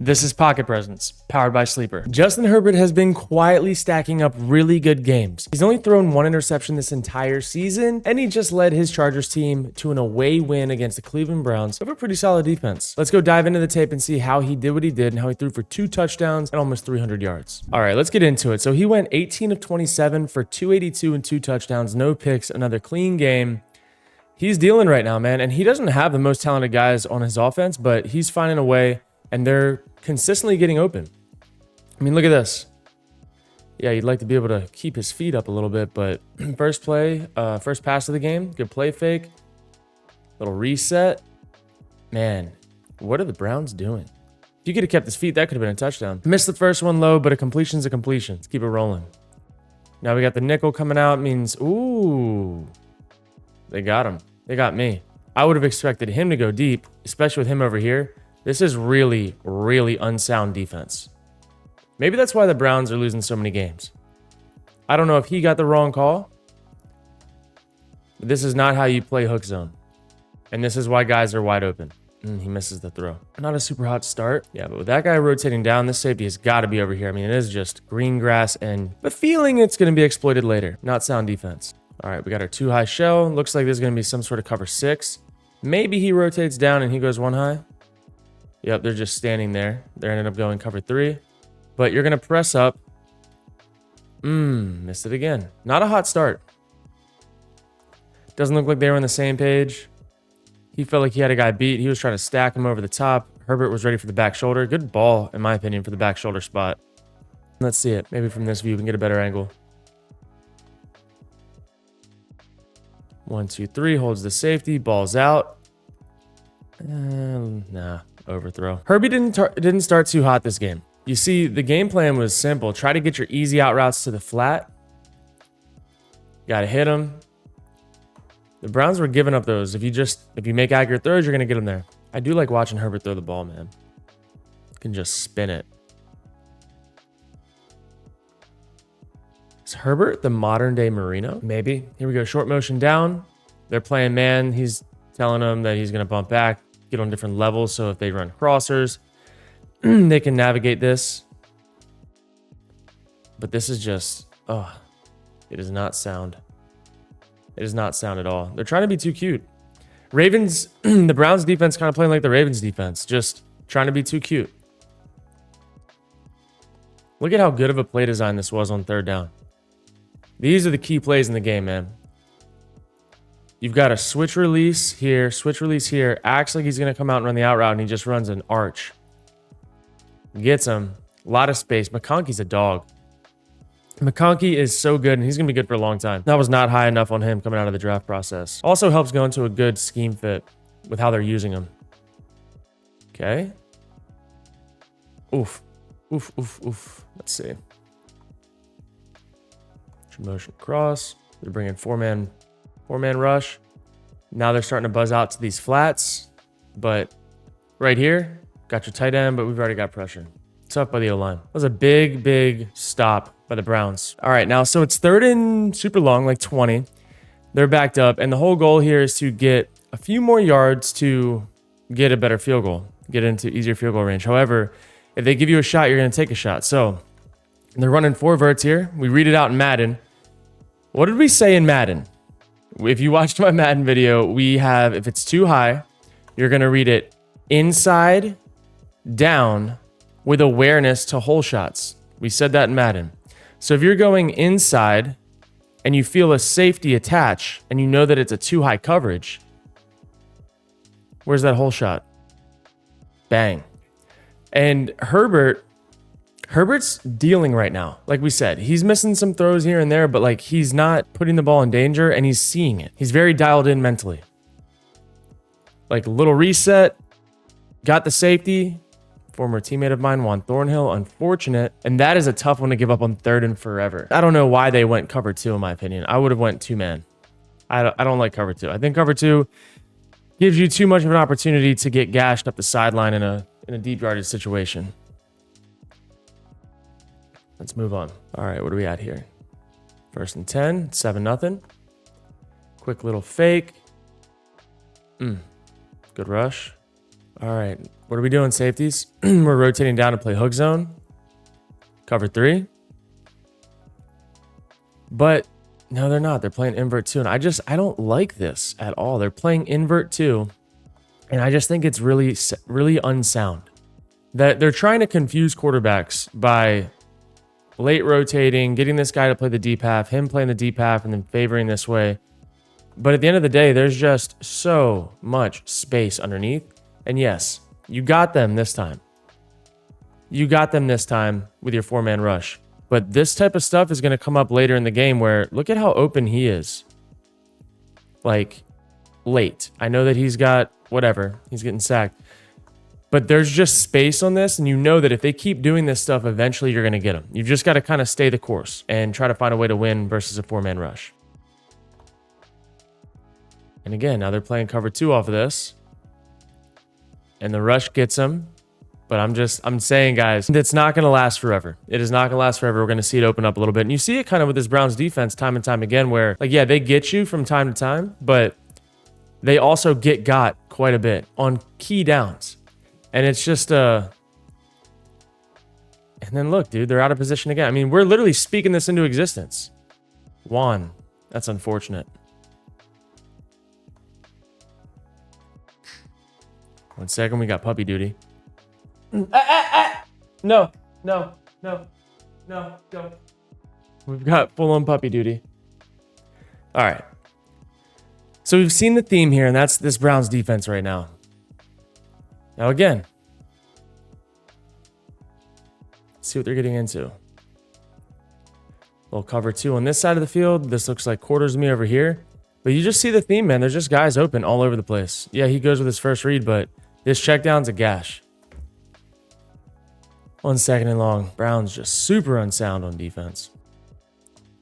This is Pocket Presents, powered by Sleeper. Justin Herbert has been quietly stacking up really good games. He's only thrown one interception this entire season, and he just led his Chargers team to an away win against the Cleveland Browns of a pretty solid defense. Let's go dive into the tape and see how he did what he did and how he threw for 2 touchdowns and almost 300 yards. All right, let's get into it. So he went 18 of 27 for 282 and 2 touchdowns, no picks, another clean game. He's dealing right now, man, and he doesn't have the most talented guys on his offense, but he's finding a way, and they're consistently getting open. I mean, look at this. Yeah, you'd like to be able to keep his feet up a little bit, but first pass of the game, good play fake, little reset. Man, what are the Browns doing? If you could have kept his feet, that could have been a touchdown. Missed the first one low, but a completion's a completion. Let's keep it rolling. Now we got the nickel coming out, means, ooh, they got him. They got me. I would have expected him to go deep, especially with him over here. This is really, really unsound defense. Maybe that's why the Browns are losing so many games. I don't know if he got the wrong call, but this is not how you play hook zone. And this is why guys are wide open. He misses the throw. Not a super hot start. Yeah, but with that guy rotating down, this safety has got to be over here. I mean, it is just green grass and the feeling it's going to be exploited later. Not sound defense. All right, we got our 2 high shell. Looks like there's going to be some sort of cover 6. Maybe he rotates down and he goes 1 high. Yep, they're just standing there. They ended up going cover 3. But you're going to press up. Missed it again. Not a hot start. Doesn't look like they were on the same page. He felt like he had a guy beat. He was trying to stack him over the top. Herbert was ready for the back shoulder. Good ball, in my opinion, for the back shoulder spot. Let's see it. Maybe from this view we can get a better angle. 1, 2, 3. Holds the safety. Ball's out. Nah. Overthrow. Herbie didn't start too hot this game. You see, the game plan was simple. Try to get your easy out routes to the flat. Got to hit them. The Browns were giving up those. If you make accurate throws, you're going to get them there. I do like watching Herbert throw the ball, man. Can just spin it. Is Herbert the modern day Marino? Maybe. Here we go. Short motion down. They're playing man. He's telling them that he's going to bump back. Get on different levels, so if they run crossers, they can navigate this. But this is just, it is not sound. It is not sound at all. They're trying to be too cute. Ravens, the Browns defense kind of playing like the Ravens defense, just trying to be too cute. Look at how good of a play design this was on 3rd down. These are the key plays in the game, man. You've got a switch release here, acts like he's going to come out and run the out route, and he just runs an arch. Gets him. A lot of space. McConkey's a dog. McConkey is so good, and he's going to be good for a long time. That was not high enough on him coming out of the draft process. Also helps go into a good scheme fit with how they're using him. Okay. Oof. Let's see. Motion cross. They're bringing 4-man rush. Now they're starting to buzz out to these flats. But right here, got your tight end, but we've already got pressure. Tough by the O-line. That was a big stop by the Browns. All right, now, so it's 3rd and super long, like 20. They're backed up, and the whole goal here is to get a few more yards to get a better field goal, get into easier field goal range. However, if they give you a shot, you're going to take a shot. So they're running 4 verts here. We read it out in Madden. What did we say in Madden? If you watched my Madden video, we have, if it's too high, you're going to read it inside, down, with awareness to hole shots. We said that in Madden. So if you're going inside and you feel a safety attach and you know that it's a too high coverage, where's that hole shot? Bang. And Herbert's dealing right now. Like we said, he's missing some throws here and there, but like he's not putting the ball in danger and he's seeing it. He's very dialed in mentally. Like a little reset, got the safety. Former teammate of mine, Juan Thornhill, unfortunate. And that is a tough one to give up on 3rd and forever. I don't know why they went cover 2, in my opinion. I would have went 2-man. I don't like cover 2. I think cover 2 gives you too much of an opportunity to get gashed up the sideline in a deep yardage situation. Let's move on. All right, what are we at here? 1st and 10, 7-0. Quick little fake. Good rush. All right. What are we doing, safeties? We're rotating down to play hook zone. Cover 3. But no, they're not. They're playing invert 2. And I don't like this at all. They're playing invert 2. And I just think it's really, really unsound. That they're trying to confuse quarterbacks by late rotating, getting this guy to play the deep half, him playing the deep half, and then favoring this way. But at the end of the day, there's just so much space underneath. And yes, you got them this time. You got them this time with your 4-man rush. But this type of stuff is going to come up later in the game where look at how open he is. Like, late. I know that he's got whatever. He's getting sacked. But there's just space on this, and you know that if they keep doing this stuff, eventually you're going to get them. You've just got to kind of stay the course and try to find a way to win versus a 4-man rush. And again, now they're playing cover 2 off of this. And the rush gets them. But I'm saying, guys, it's not going to last forever. It is not going to last forever. We're going to see it open up a little bit. And you see it kind of with this Browns defense time and time again where, like, yeah, they get you from time to time, but they also got quite a bit on key downs. And it's just, and then look, dude, they're out of position again. I mean, we're literally speaking this into existence. Juan, that's unfortunate. 1 second, we got puppy duty. No, don't. We've got full-on puppy duty. All right. So we've seen the theme here, and that's this Browns defense right now. Now again, let's see what they're getting into. Little cover 2 on this side of the field. This looks like quarters me over here. But you just see the theme, man. There's just guys open all over the place. Yeah, he goes with his first read, but this check down's a gash. 1 second and long. Browns just super unsound on defense.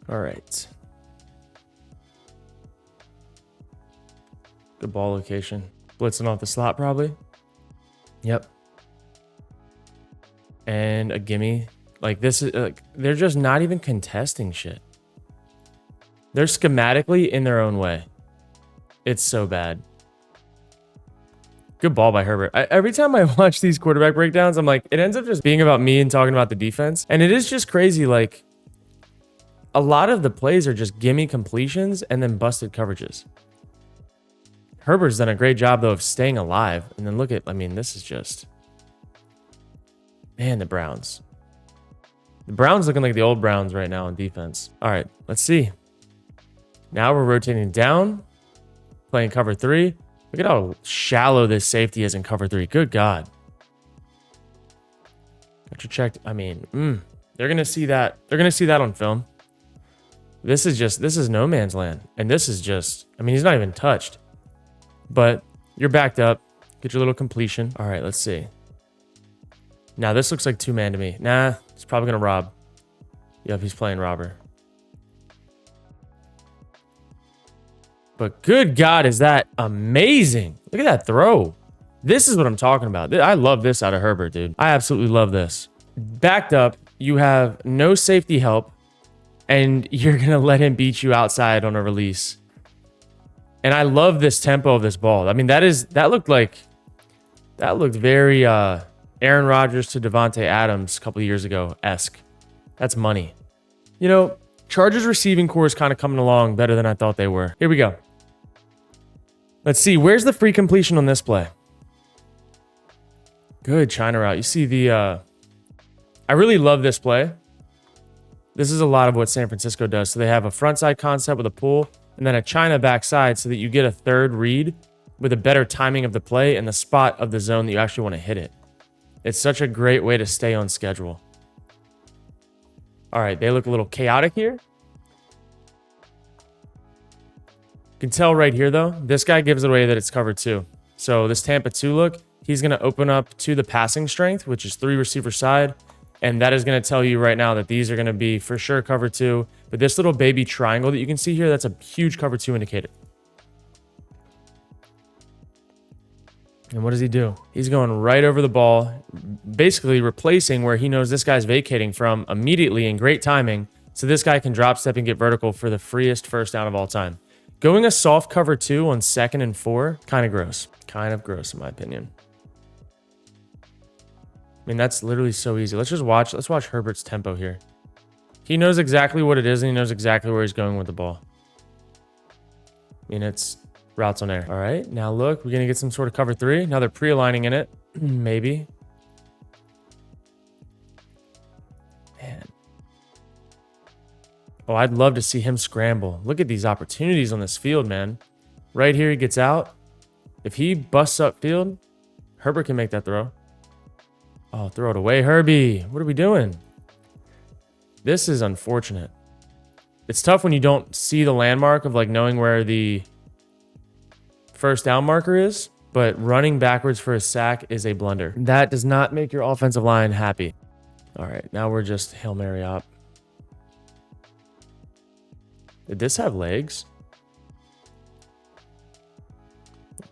All right. Good ball location. Blitzing off the slot probably. Yep. And a gimme. Like this is they're just not even contesting shit. They're schematically in their own way. It's so bad. Good ball by Herbert. Every time I watch these quarterback breakdowns, I'm like, it ends up just being about me and talking about the defense. And it is just crazy. Like, a lot of the plays are just gimme completions and then busted coverages. Herbert's done a great job, though, of staying alive. And then look at, I mean, this is just... Man, the Browns. The Browns looking like the old Browns right now on defense. All right, let's see. Now we're rotating down, playing cover 3. Look at how shallow this safety is in cover 3. Good God. Got you checked. I mean, they're going to see that. They're going to see that on film. This is no man's land. And this is just, I mean, he's not even touched. But you're backed up. Get your little completion. All right, let's see. Now, this looks like 2-man to me. Nah, he's probably going to rob. Yep, he's playing robber. But good God, is that amazing. Look at that throw. This is what I'm talking about. I love this out of Herbert, dude. I absolutely love this. Backed up, you have no safety help, and you're going to let him beat you outside on a release. And I love this tempo of this ball. I mean, that looked very Aaron Rodgers to Devontae Adams a couple of years ago-esque. That's money. You know, Chargers receiving core is kind of coming along better than I thought they were. Here we go. Let's see. Where's the free completion on this play? Good China route. You see the... I really love this play. This is a lot of what San Francisco does. So they have a frontside concept with a pull and then a China backside so that you get a third read with a better timing of the play and the spot of the zone that you actually want to hit it. It's such a great way to stay on schedule. All right, they look a little chaotic here. You can tell right here, though, this guy gives it away that it's cover 2. So this Tampa 2 look, he's going to open up to the passing strength, which is 3 receiver side. And that is going to tell you right now that these are going to be for sure cover 2. But this little baby triangle that you can see here, that's a huge cover 2 indicator. And what does he do? He's going right over the ball, basically replacing where he knows this guy's vacating from immediately in great timing. So this guy can drop step and get vertical for the freest first down of all time. Going a soft cover 2 on 2nd and 4, kind of gross. Kind of gross in my opinion. I mean, that's literally so easy. Let's watch Herbert's tempo here. He knows exactly what it is, and he knows exactly where he's going with the ball. I mean, it's routes on air. All right, now look, we're going to get some sort of cover 3. Now they're pre-aligning in it. Maybe. Man. Oh, I'd love to see him scramble. Look at these opportunities on this field, man. Right here, he gets out. If he busts up field, Herbert can make that throw. Oh, throw it away, Herbie. What are we doing? This is unfortunate. It's tough when you don't see the landmark of like knowing where the first down marker is, but running backwards for a sack is a blunder. That does not make your offensive line happy. All right, now we're just Hail Mary up. Did this have legs?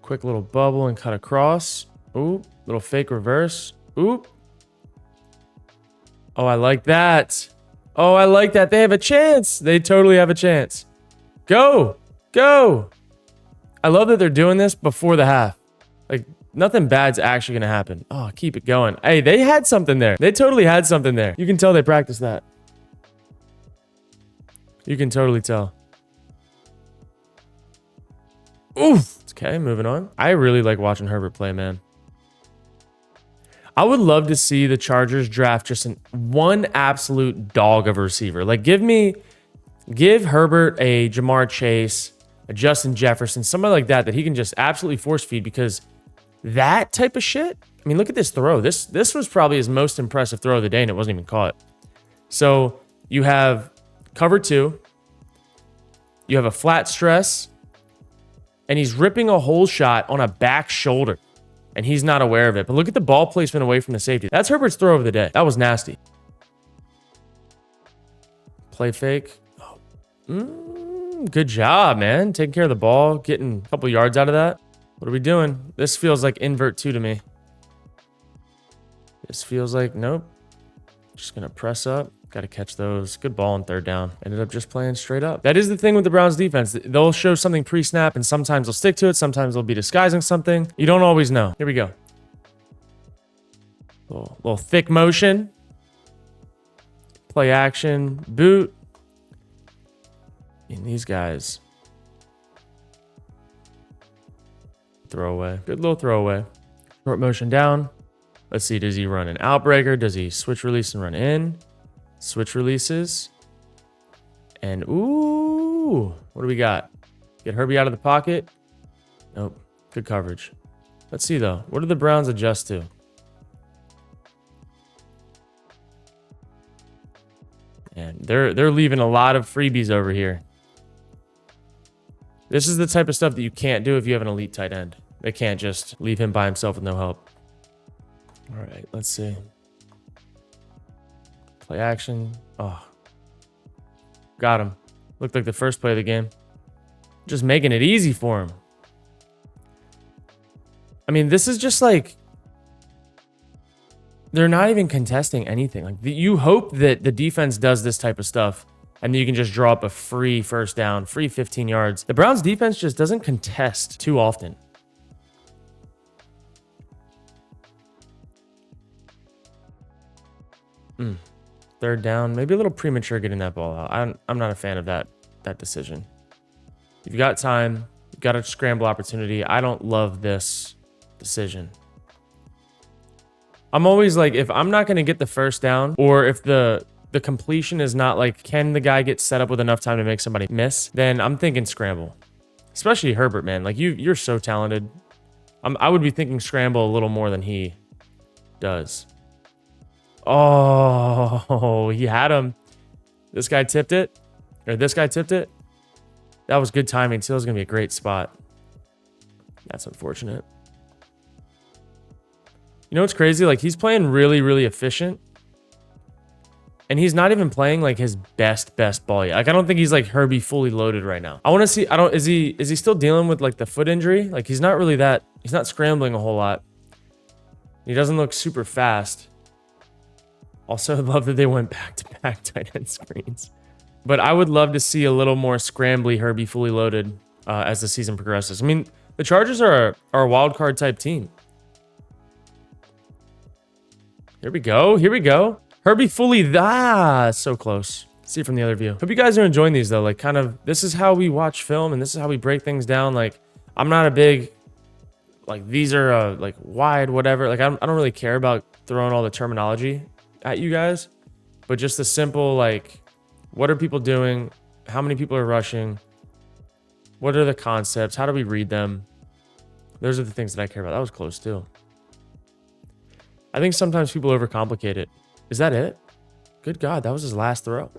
Quick little bubble and cut across. Ooh, little fake reverse. Oop. Oh, I like that. Oh, I like that. They have a chance. They totally have a chance. Go. Go. I love that they're doing this before the half. Like, nothing bad's actually going to happen. Oh, keep it going. Hey, they had something there. They totally had something there. You can tell they practiced that. You can totally tell. Oof. Okay, moving on. I really like watching Herbert play, man. I would love to see the Chargers draft just one absolute dog of a receiver. Like, give Herbert a Jamar Chase, a Justin Jefferson, somebody like that he can just absolutely force feed, because that type of shit. I mean, look at this throw. This was probably his most impressive throw of the day, and it wasn't even caught. So you have cover 2. You have a flat stress, and he's ripping a hole shot on a back shoulder. And he's not aware of it. But look at the ball placement away from the safety. That's Herbert's throw of the day. That was nasty. Play fake. Oh. Good job, man. Taking care of the ball. Getting a couple yards out of that. What are we doing? This feels like invert 2 to me. This feels like, nope. Just going to press up. Got to catch those. Good ball on 3rd down. Ended up just playing straight up. That is the thing with the Browns defense. They'll show something pre-snap, and sometimes they'll stick to it. Sometimes they'll be disguising something. You don't always know. Here we go. Little thick motion. Play action. Boot. And these guys. Throwaway. Good little throwaway. Short motion down. Let's see. Does he run an outbreaker? Does he switch release and run in? Switch releases. And ooh, what do we got? Get Herbie out of the pocket. Nope. Good coverage. Let's see though. What do the Browns adjust to? And they're leaving a lot of freebies over here. This is the type of stuff that you can't do if you have an elite tight end. They can't just leave him by himself with no help. All right, let's see. Play action. Oh. Got him. Looked like the first play of the game. Just making it easy for him. I mean, this is just like... They're not even contesting anything. Like, you hope that the defense does this type of stuff, and then you can just draw up a free first down, free 15 yards. The Browns defense just doesn't contest too often. Third down, maybe a little premature getting that ball out. I'm not a fan of that decision. You've got time. You've got a scramble opportunity. I don't love this decision. I'm always like, if I'm not going to get the first down, or if the completion is not like, can the guy get set up with enough time to make somebody miss, then I'm thinking scramble. Especially Herbert, man. Like, you're so talented. I would be thinking scramble a little more than he does. Oh, he had him. This guy tipped it. Or this guy tipped it. That was good timing. So it was going to be a great spot. That's unfortunate. You know what's crazy? Like, he's playing really, really efficient. And he's not even playing like his best ball yet. Like, I don't think he's like Herbie fully loaded right now. I want to see, is he still dealing with like the foot injury? Like, he's not scrambling a whole lot. He doesn't look super fast. Also, I love that they went back-to-back tight end screens. But I would love to see a little more scrambly Herbie fully loaded as the season progresses. I mean, the Chargers are a wild card type team. Here we go. Here we go. Herbie fully. So close. See it from the other view. Hope you guys are enjoying these though. Like kind of, this is how we watch film and this is how we break things down. Like I'm not a big, like these are like wide, whatever. Like I don't really care about throwing all the terminology at you guys, but just the simple, like, what are people doing? How many people are rushing? What are the concepts? How do we read them? Those are the things that I care about. That was close too. I think sometimes people overcomplicate it. Is that it? Good God, that was his last throw.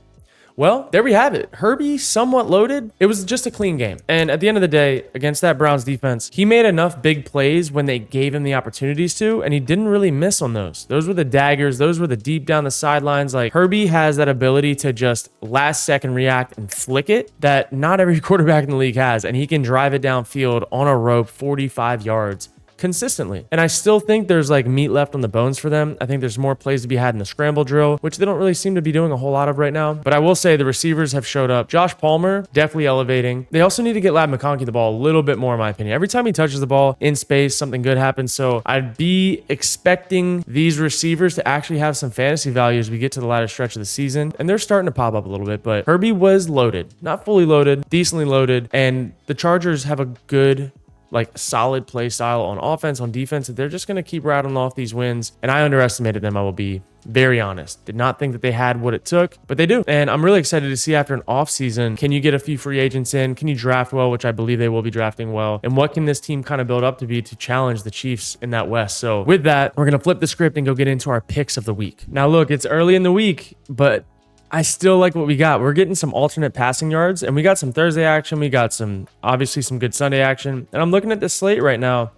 Well, there we have it. Herbie somewhat loaded. It was just a clean game. And at the end of the day, against that Browns defense, he made enough big plays when they gave him the opportunities to, and he didn't really miss on those. Those were the daggers. Those were the deep down the sidelines. Like Herbie has that ability to just last second react and flick it that not every quarterback in the league has. And he can drive it downfield on a rope 45 yards consistently. And I still think there's like meat left on the bones for them. I think there's more plays to be had in the scramble drill, which they don't really seem to be doing a whole lot of right now. But I will say the receivers have showed up. Josh Palmer, definitely elevating. They also need to get Lab McConkey the ball a little bit more, in my opinion. Every time he touches the ball in space, something good happens. So I'd be expecting these receivers to actually have some fantasy value as we get to the latter stretch of the season. And they're starting to pop up a little bit, but Herbie was loaded. Not fully loaded, decently loaded. And the Chargers have a good, like, solid play style on offense, on defense, that they're just going to keep rattling off these wins. And I underestimated them, I will be very honest. Did not think that they had what it took, but they do. And I'm really excited to see after an offseason, can you get a few free agents in? Can you draft well, which I believe they will be drafting well? And what can this team kind of build up to be to challenge the Chiefs in that West? So with that, we're going to flip the script and go get into our picks of the week. Now, look, it's early in the week, but I still like what we got. We're getting some alternate passing yards, and we got some Thursday action. We got obviously some good Sunday action. And I'm looking at this slate right now.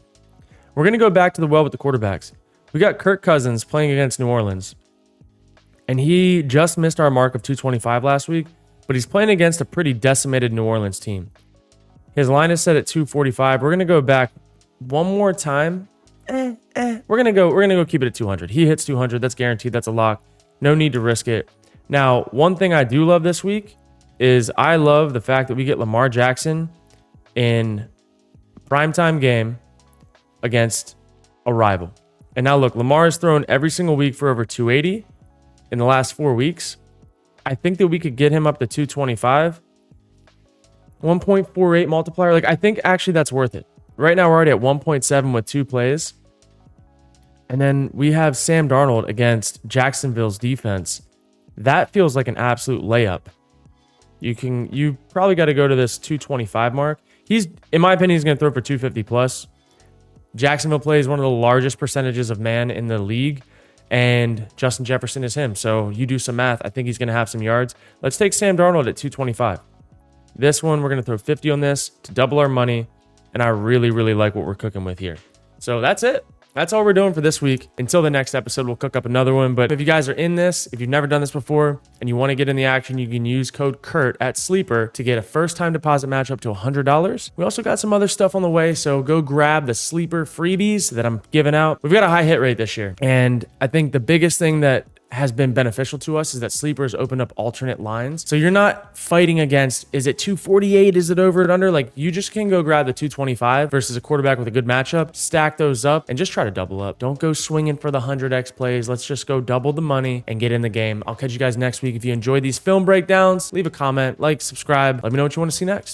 We're going to go back to the well with the quarterbacks. We got Kirk Cousins playing against New Orleans, and he just missed our mark of 225 last week, but he's playing against a pretty decimated New Orleans team. His line is set at 245. We're going to go back one more time. We're going to go keep it at 200. He hits 200. That's guaranteed. That's a lock. No need to risk it. Now, one thing I do love this week is I love the fact that we get Lamar Jackson in a primetime game against a rival. And now look, Lamar has thrown every single week for over 280 in the last 4 weeks. I think that we could get him up to 225. 1.48 multiplier. Like, I think actually that's worth it. Right now we're already at 1.7 with 2 plays. And then we have Sam Darnold against Jacksonville's defense. That feels like an absolute layup. You probably got to go to this 225 mark. In my opinion, he's going to throw for 250 plus. Jacksonville plays one of the largest percentages of man in the league, and Justin Jefferson is him. So you do some math. I think he's going to have some yards. Let's take Sam Darnold at 225. This one, we're going to throw 50 on this to double our money, and I really, really like what we're cooking with here. So that's it. That's all we're doing for this week. Until the next episode, we'll cook up another one. But if you guys are in this, if you've never done this before and you want to get in the action, you can use code KURT at Sleeper to get a first-time deposit match up to $100. We also got some other stuff on the way, so go grab the Sleeper freebies that I'm giving out. We've got a high hit rate this year. And I think the biggest thing that has been beneficial to us is that Sleeper's opened up alternate lines. So you're not fighting against, is it 248? Is it over and under? Like, you just can go grab the 225 versus a quarterback with a good matchup, stack those up, and just try to double up. Don't go swinging for the 100x plays. Let's just go double the money and get in the game. I'll catch you guys next week. If you enjoyed these film breakdowns, leave a comment, like, subscribe. Let me know what you want to see next.